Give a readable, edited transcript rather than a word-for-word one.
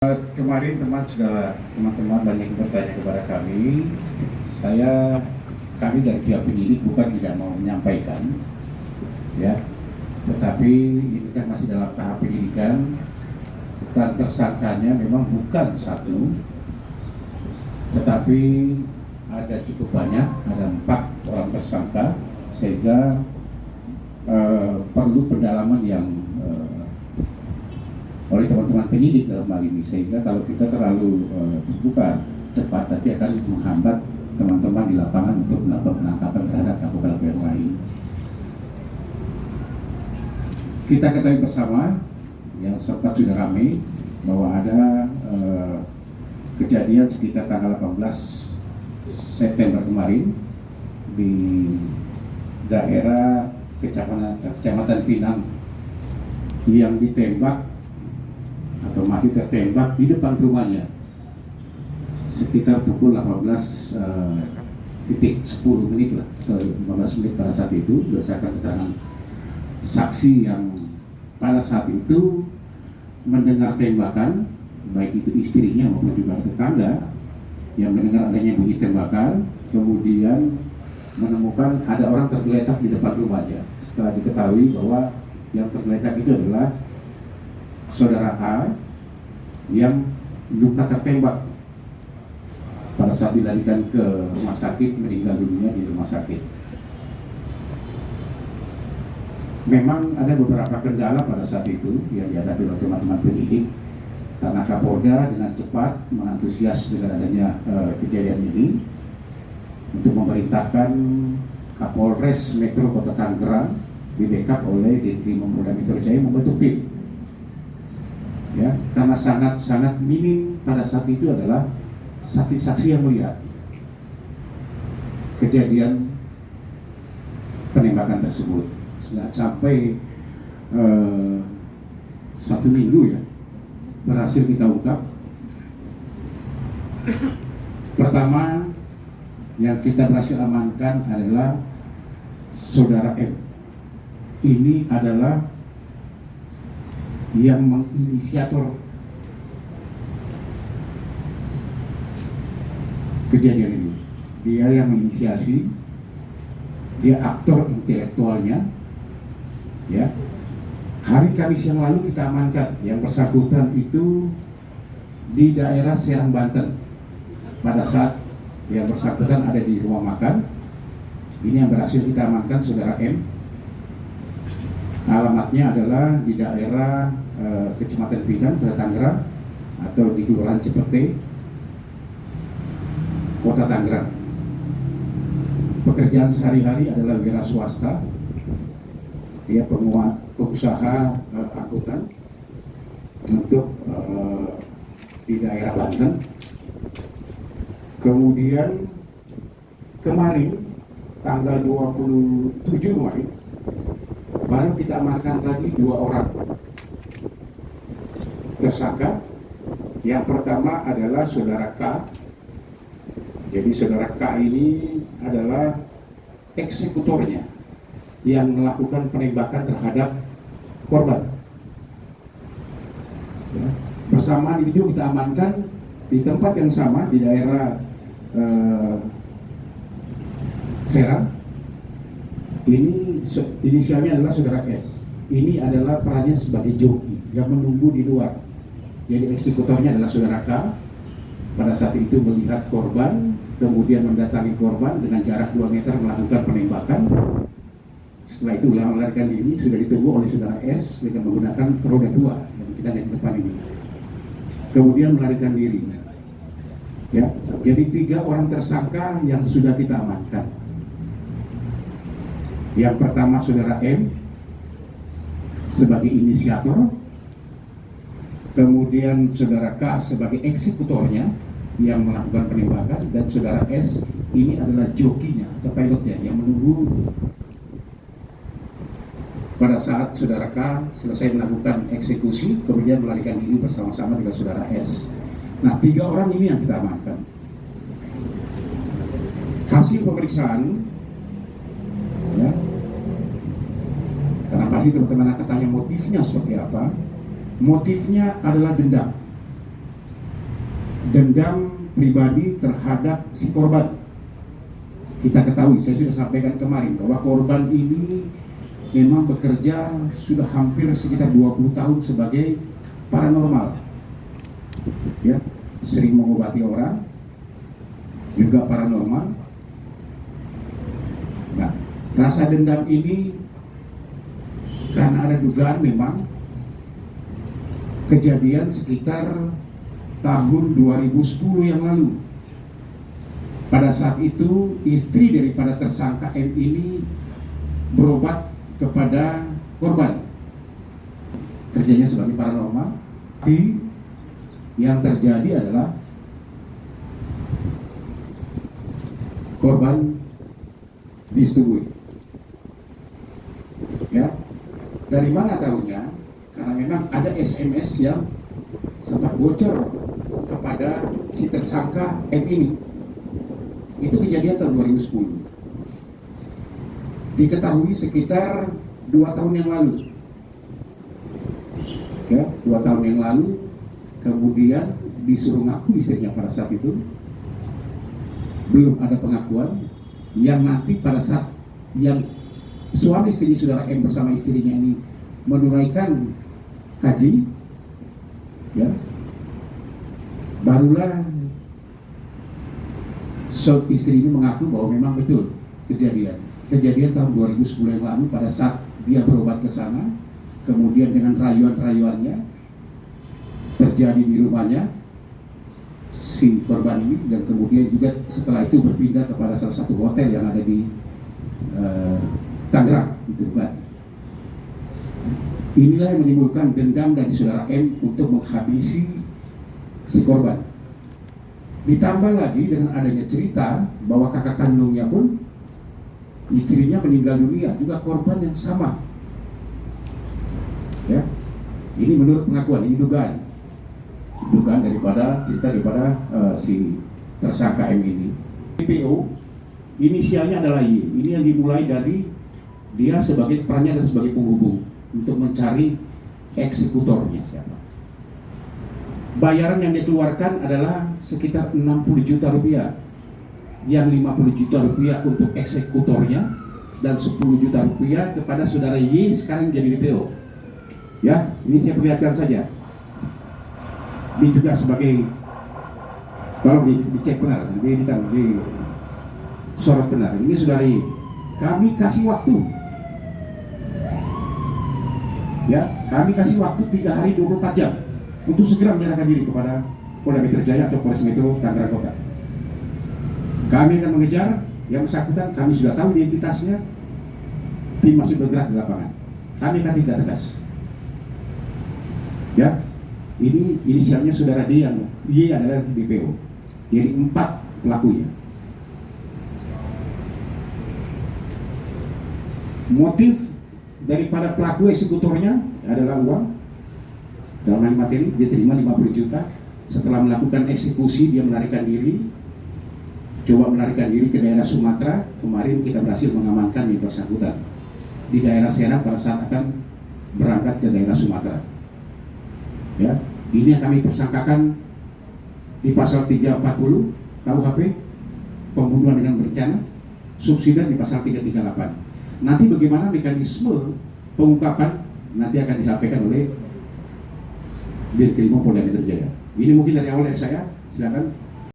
Kemarin teman-teman banyak yang bertanya kepada kami. Kami dari pihak penyidik bukan tidak mau menyampaikan, ya, tetapi ini kan masih dalam tahap penyidikan dan tersangkanya memang bukan satu, tetapi ada cukup banyak, ada 4 orang tersangka, sehingga perlu pendalaman yang oleh teman-teman penyidik dalam hal ini, sehingga kalau kita terlalu terbuka cepat nanti akan menghambat teman-teman di lapangan untuk melakukan penangkapan terhadap pelaku-pelaku yang lain. Kita ketahui bersama yang sempat sudah ramai bahwa ada kejadian sekitar tanggal 18 September kemarin di daerah Kecamatan Pinang yang ditembak atau mati tertembak di depan rumahnya sekitar pukul 18:10 lah, atau 15 menit pada saat itu, berdasarkan keterangan saksi yang pada saat itu mendengar tembakan, baik itu istrinya maupun juga tetangga yang mendengar adanya bunyi tembakan, kemudian menemukan ada orang tergeletak di depan rumahnya. Setelah diketahui bahwa yang tergeletak itu adalah saudara A yang luka tertembak pada saat dilarikan ke rumah sakit, meninggal dunia di rumah sakit. Memang ada beberapa kendala pada saat itu yang dihadapi oleh teman-teman penyidik, karena Kapolda dengan cepat mengantusias dengan adanya kejadian ini untuk memerintahkan Kapolres Metro Kota Tangerang di backup oleh Ditkrimum Polda Metro Jaya membentuk tim. Ya, karena sangat minim pada saat itu adalah saksi-saksi yang melihat kejadian penembakan tersebut. Nggak sampai 1 minggu ya berhasil kita ungkap. Pertama yang kita berhasil amankan adalah saudara M. Ini adalah yang menginisiator kejadian ini. Dia yang menginisiasi, dia aktor intelektualnya, ya. Hari Kamis yang lalu kita amankan yang bersangkutan itu di daerah Serang, Banten. Pada saat yang bersangkutan ada di rumah makan, ini yang berhasil kita amankan saudara M. Alamatnya adalah di daerah Kecamatan Pinang, Kota Tangerang, atau di Kelurahan Cepete, Kota Tangerang. Pekerjaan sehari-hari adalah wira swasta. Dia pengusaha angkutan untuk di daerah Banten. Kemudian kemarin tanggal 27 kemarin baru kita amankan lagi 2 orang tersangka. Yang pertama adalah saudara K. Jadi saudara K ini adalah eksekutornya yang melakukan penembakan terhadap korban. Ya. Bersamaan itu kita amankan di tempat yang sama di daerah Serang. Ini inisialnya adalah saudara S. Ini adalah perannya sebagai joki yang menunggu di luar. Jadi eksekutornya adalah saudara K. Pada saat itu melihat korban, kemudian mendatangi korban dengan jarak 2 meter melakukan penembakan. Setelah itu melarikan diri, sudah ditunggu oleh saudara S dengan menggunakan roda 2 yang kita lihat di depan ini. Kemudian melarikan diri. Ya, jadi 3 orang tersangka yang sudah kita amankan. Yang pertama saudara M sebagai inisiator, kemudian saudara K sebagai eksekutornya yang melakukan penembakan, dan saudara S ini adalah jokinya atau pilotnya yang menunggu pada saat saudara K selesai melakukan eksekusi, kemudian melarikan diri bersama-sama dengan saudara S. Nah, 3 orang ini yang kita amankan. Hasil pemeriksaan, ya, karena pasti teman-teman akan tanya motifnya seperti apa. Motifnya adalah dendam. dendam pribadi terhadap si korban. Kita ketahui, saya sudah sampaikan kemarin bahwa korban ini memang bekerja sudah hampir sekitar 20 tahun sebagai paranormal, ya, sering mengobati orang, juga paranormal. Nah, rasa dendam ini karena ada dugaan memang kejadian sekitar tahun 2010 yang lalu. Pada saat itu istri daripada tersangka M ini berobat kepada korban, kerjanya sebagai paranormal. Tapi yang terjadi adalah korban disetujui. Ya, dari mana tahunya? Karena memang ada SMS yang sempat bocor kepada si tersangka M ini. Itu kejadian tahun 2010. Diketahui sekitar 2 tahun yang lalu. Ya, 2 tahun yang lalu kemudian disuruh ngaku istrinya pada saat itu. Belum ada pengakuan yang nanti pada saat yang suami istri saudara M bersama istrinya ini menunaikan haji, ya, barulah istri ini mengaku bahwa memang betul kejadian tahun 2010 yang lalu pada saat dia berobat ke sana, kemudian dengan rayuan-rayuannya terjadi di rumahnya si korban ini, dan kemudian juga setelah itu berpindah kepada salah satu hotel yang ada di Tangerang itu kan. Inilah yang menimbulkan dendam dari saudara M untuk menghabisi si korban. Ditambah lagi dengan adanya cerita bahwa kakak kandungnya pun istrinya meninggal dunia, juga korban yang sama. Ya, ini menurut pengakuan, ini dugaan daripada cerita daripada si tersangka M ini. PO inisialnya adalah Y. Ini yang dimulai dari dia sebagai perannya dan sebagai penghubung untuk mencari eksekutornya siapa. Bayaran yang dikeluarkan adalah sekitar 60 juta rupiah, yang 50 juta rupiah untuk eksekutornya dan 10 juta rupiah kepada saudara Y sekarang jadi DPO. Ya, ini saya perlihatkan saja. Ini juga sebagai, tolong dicek benar, ini kan di sorot benar. Ini saudara Y, kami kasih waktu, ya, kami kasih waktu 3 hari 24 jam untuk segera menyerahkan diri kepada Polda Metro Jaya atau Polres Metro Tangerang Kota. Kami akan mengejar yang bersangkutan, kami sudah tahu identitasnya, tim masih bergerak di lapangan. Kami akan tindak tegas. Ya, ini inisialnya saudara D yang Y adalah DPO. Jadi 4 pelakunya. Motif daripada pelaku eksekutornya adalah uang. Dalam hal materi, dia terima 50 juta. Setelah melakukan eksekusi, dia melarikan diri. Coba melarikan diri ke daerah Sumatera. Kemarin kita berhasil mengamankan yang bersangkutan di daerah Serang pada saat akan berangkat ke daerah Sumatera. Ya, ini yang kami persangkakan di pasal 340 KUHP, pembunuhan dengan berencana, subsidi di pasal 338. Nanti bagaimana mekanisme pengungkapan nanti akan disampaikan oleh Dirkrim Polda Metro Jaya. Ini mungkin dari awal dari saya, silakan.